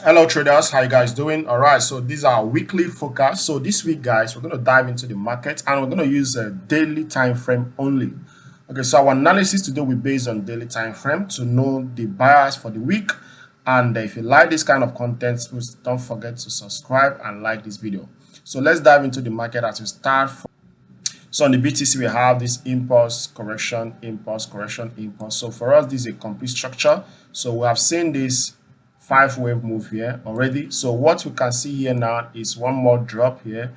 Hello traders, how you guys doing? All right, so these are our weekly focus. So this week, guys, we're going to dive into the market and we're going to use a daily time frame only. Okay, so our analysis today will be based on daily time frame to know the buyers for the week. And if you like this kind of content, please don't forget to subscribe and like this video. So let's dive into the market as we start. So on the BTC, we have this impulse correction, impulse correction, impulse. So for us, this is a complete structure. So we have seen this five-wave move here already. So what we can see here now is one more drop here,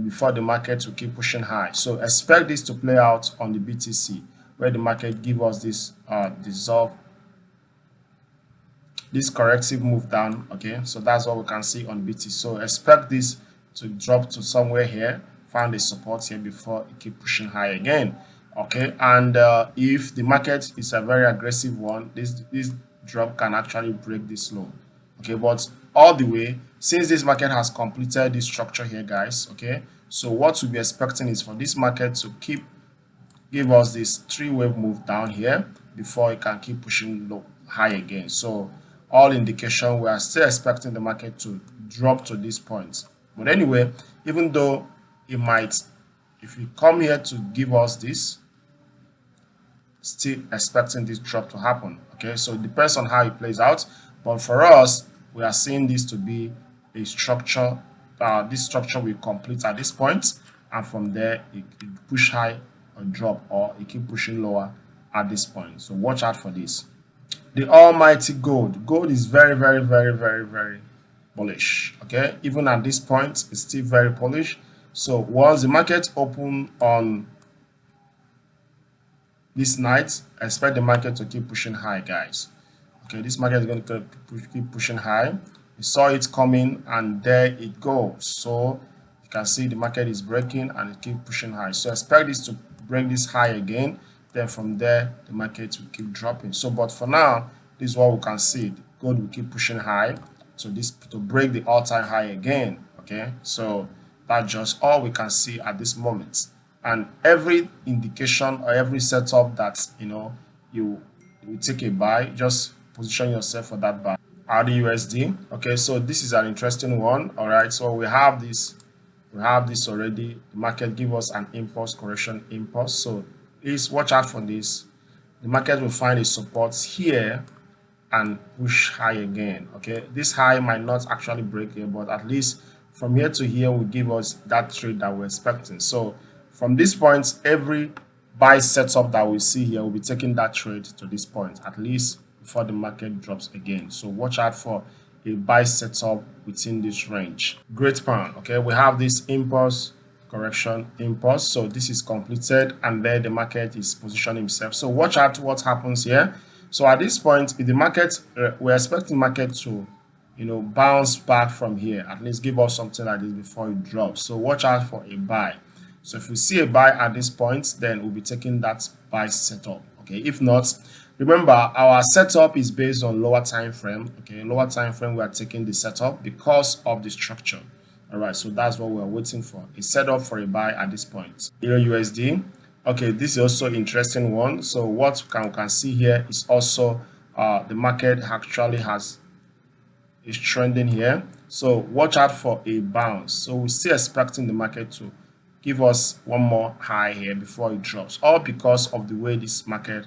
before the market will keep pushing high. So expect this to play out on the BTC, where the market give us this this corrective move down. Okay, so that's what we can see on BTC. So expect this to drop to somewhere here, find a support here before it keep pushing high again. Okay, and if the market is a very aggressive one, this drop can actually break this low. Okay, but all the way, since this market has completed this structure here, guys, okay, so what we'll be expecting is for this market to give us this three-wave move down here before it can keep pushing low high again. So all indication, we are still expecting the market to drop to this point. But anyway, even though it might, if you come here to give us this, still expecting this drop to happen. Okay, so it depends on how it plays out, but for us, we are seeing this to be a structure. This structure will complete at this point, and from there it push high or drop, or it keep pushing lower at this point. So watch out for this. The almighty gold is very bullish. Okay, even at this point it's still very bullish. So once the market open on this night, expect the market to keep pushing high, guys. Okay, this market is going to keep pushing high. You saw it coming and there it goes. So you can see the market is breaking and it keep pushing high. So expect this to break this high again. Then from there the market will keep dropping. So but for now, this is what we can see. The gold will keep pushing high. So this to break the all-time high again. Okay, so that's just all we can see at this moment. And every indication or every setup that you take a buy, just position yourself for that buy. RDUSD. Okay, so this is an interesting one. All right, so we have this already. The market give us an impulse correction impulse, so please watch out for this. The market will find a support here and push high again. Okay, this high might not actually break here, but at least from here to here will give us that trade that we're expecting. So from this point, every buy setup that we see here will be taking that trade to this point, at least before the market drops again. So watch out for a buy setup within this range. Great pan. Okay, we have this impulse correction impulse. So this is completed and there the market is positioning himself. So watch out what happens here. So at this point, if the market, we're expecting market to bounce back from here, at least give us something like this before it drops. So watch out for a buy. So if we see a buy at this point, then we'll be taking that buy setup. Okay, if not, remember our setup is based on lower time frame. Okay, lower time frame, we are taking the setup because of the structure. All right, so that's what we're waiting for, a setup for a buy at this point. Euro USD. Okay, this is also interesting one. So what we can see here is also the market actually is trending here. So watch out for a bounce. So we're still expecting the market to give us one more high here before it drops, all because of the way this market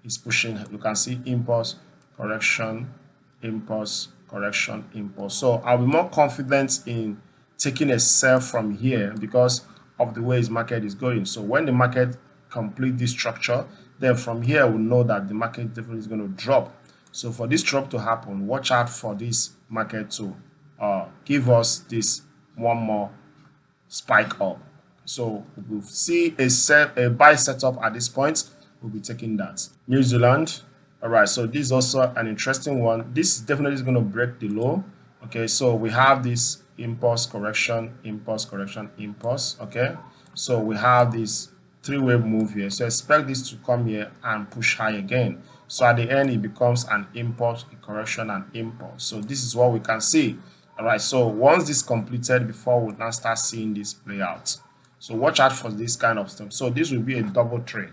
is pushing. You can see impulse correction, impulse correction, impulse. So I'll be more confident in taking a sell from here because of the way this market is going. So when the market complete this structure, then from here we'll know that the market definitely is going to drop. So for this drop to happen, watch out for this market to give us this one more spike up. So we'll see a buy setup at this point. We'll be taking that. New Zealand. All right, so this is also an interesting one. This definitely is going to break the low. Okay, so we have this impulse correction, impulse correction, impulse. Okay, so we have this three-wave move here. So expect this to come here and push high again. So at the end, it becomes an impulse, a correction, and impulse. So this is what we can see. All right, so once this completed, before we now start seeing this play out. So watch out for this kind of stuff. So this will be a double trade.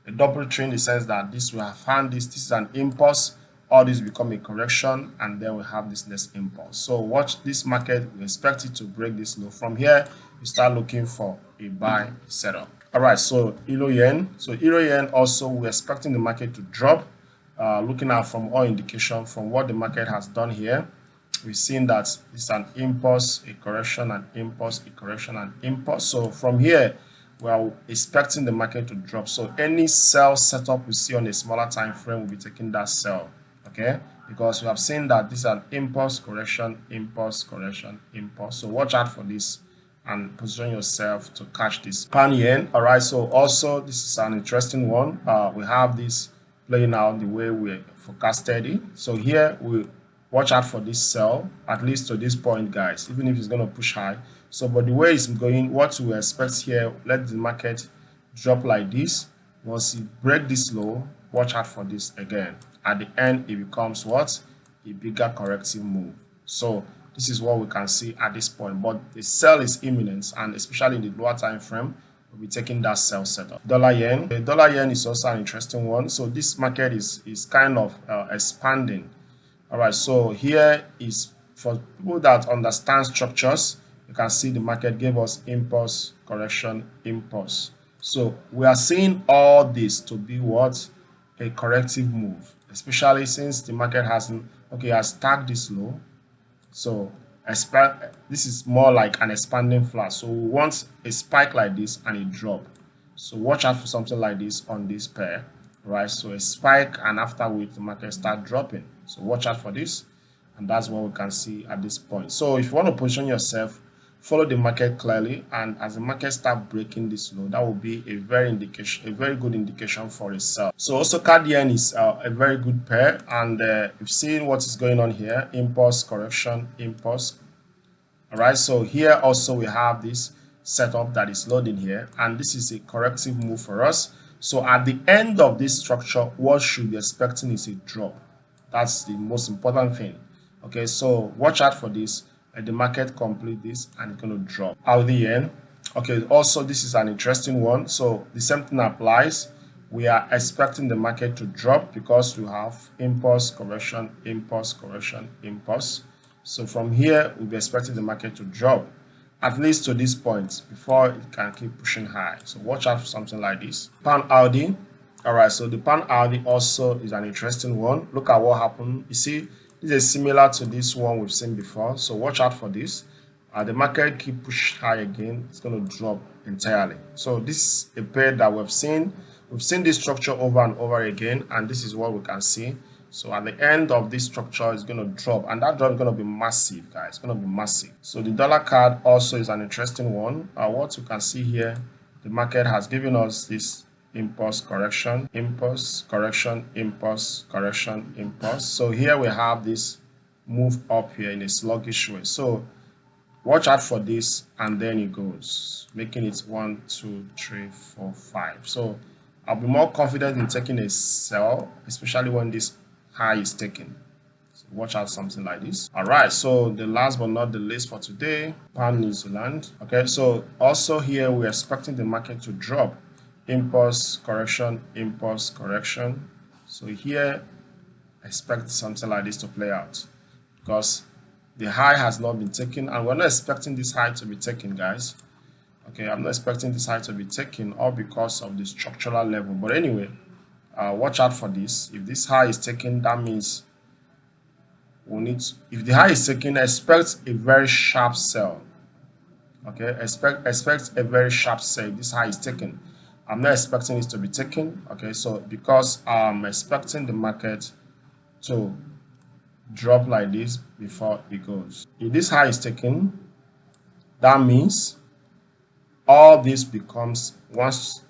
A double trade in the sense that this will have found this is an impulse all this become a correction, and then we have this next impulse. So watch this market, we expect it to break this low. From here we start looking for a buy setup. All right, so euro yen. So euro yen also, we're expecting the market to drop. Looking at from all indication from what the market has done here, we've seen that it's an impulse, a correction, an impulse, a correction, an impulse. So from here we are expecting the market to drop. So any sell setup we see on a smaller time frame will be taking that sell, okay, because we have seen that this is an impulse correction, impulse correction, impulse. So watch out for this and position yourself to catch this pound yen. All right, so also this is an interesting one. We have this playing out the way we forecasted it. So here we watch out for this sell, at least to this point, guys, even if it's going to push high. So but the way it's going, what we expect here, let the market drop like this. Once it break this low, watch out for this again. At the end it becomes what? A bigger corrective move. So this is what we can see at this point, but the sell is imminent, and especially in the lower time frame we'll be taking that sell setup. Dollar yen. The dollar yen is also an interesting one. So this market is kind of expanding. All right, so here is for people that understand structures. You can see the market gave us impulse, correction, impulse. So we are seeing all this to be what? A corrective move, especially since the market hasn't, okay, has tagged this low. So this is more like an expanding flat. So we want a spike like this and a drop. So watch out for something like this on this pair, right? So a spike, and after which the market start dropping. So watch out for this, and that's what we can see at this point. So if you want to position yourself, follow the market clearly, and as the market start breaking this low, that will be a very good indication for a sell. So also CAD yen is a very good pair, and you've seen what is going on here: impulse, correction, impulse. All right, so here also we have this setup that is loading here, and this is a corrective move for us. So at the end of this structure, what should be expecting is a drop. That's the most important thing. Okay, so watch out for this. The market complete this and it's going to drop. Out the yen. Okay, also this is an interesting one. So the same thing applies. We are expecting the market to drop because we have impulse, correction, impulse, correction, impulse. So from here we'll be expecting the market to drop at least to this point before it can keep pushing high. So watch out for something like this. Pound Audi. All right, so the pound Audi also is an interesting one. Look at what happened. You see, this is similar to this one we've seen before, so watch out for this. The market keep push high again, it's going to drop entirely. So this is a pair that we've seen this structure over and over again, and this is what we can see. So at the end of this structure, it's going to drop, and that drop is going to be massive, guys. It's going to be massive. So the dollar card also is an interesting one. What you can see here, the market has given us this impulse, correction, impulse, correction, impulse, correction, impulse. So here we have this move up here in a sluggish way. So watch out for this, and then it goes, making it 1, 2, 3, 4, 5. So I'll be more confident in taking a sell, especially when this high is taken. So watch out something like this. All right, so the last but not the least for today, pound New Zealand. Okay, so also here we're expecting the market to drop. Impulse, correction, impulse, correction. So here expect something like this to play out because the high has not been taken, and we're not expecting this high to be taken, guys. Okay, I'm not expecting this high to be taken, all because of the structural level. But anyway, watch out for this. If this high is taken, that means we need to, if the high is taken, expect a very sharp sell. Okay, expect a very sharp sell if this high is taken. I'm not expecting this to be taken. Okay, so because I'm expecting the market to drop like this before it goes. If this high is taken, that means all this becomes once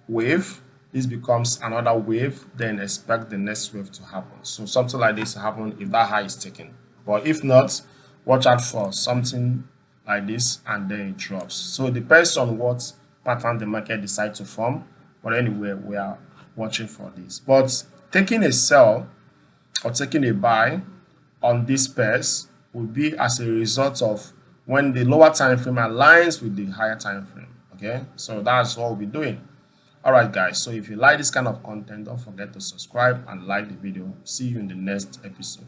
wave, this becomes another wave, then expect the next wave to happen. So something like this happen if that high is taken. But if not, watch out for something like this and then it drops. So it depends on what pattern the market decides to form. But anyway, we are watching for this. But taking a sell or taking a buy on these pairs will be as a result of when the lower time frame aligns with the higher time frame. Okay, so that's what we'll be doing. All right, guys, so if you like this kind of content, don't forget to subscribe and like the video. See you in the next episode.